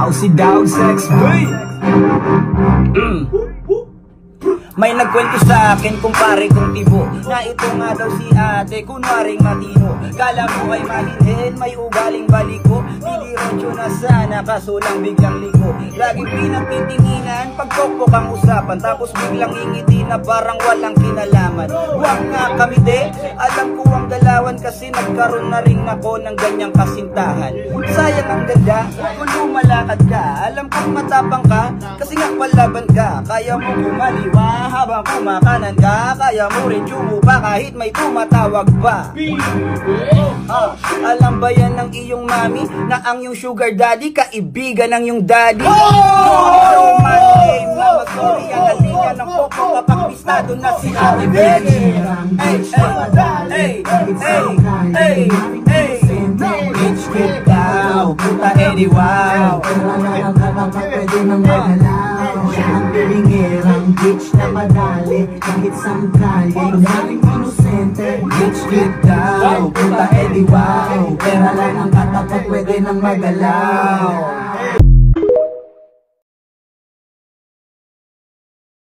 Ako si Dog Sex Boy. May nagkwento sa akin kumpare kong tibo na ito nga daw si ate kunwaring matino. Kala mo ay mahinhin, may ugaling baliko. Didiretso na sana kaso lang biglang liko. Laging pinagtitinginan, pagpokpok ang usapan, tapos biglang ingiti na parang walang kinalaman. Huwag nga kami de, alam ko ang galawan kasi nagkaroon na rin ako ng ganyang kasintahan. Sayang ang ganda, kung lumalakad ka, alam kong matapang ka, kasi nga palaban ka. Kaya mo kumaliwa habang kumakanan ka, kaya mo rin tumupa kahit may tumatawag pa. Alam ba yan ng iyong mami na ang iyong sugar daddy kaibigan ng iyong daddy? Romantic na mag-sorry ang halika ng popo kapag pistado na si Ate Bitch. Bitch get down, puta Eddie wow. Pwede nang magalaw. Siya ang bilingerang bitch na madali kahit saan kali. Galing inosente. Bitch get down, puta Eddie wow. Pera lang ang katapat, pwede nang magalaw.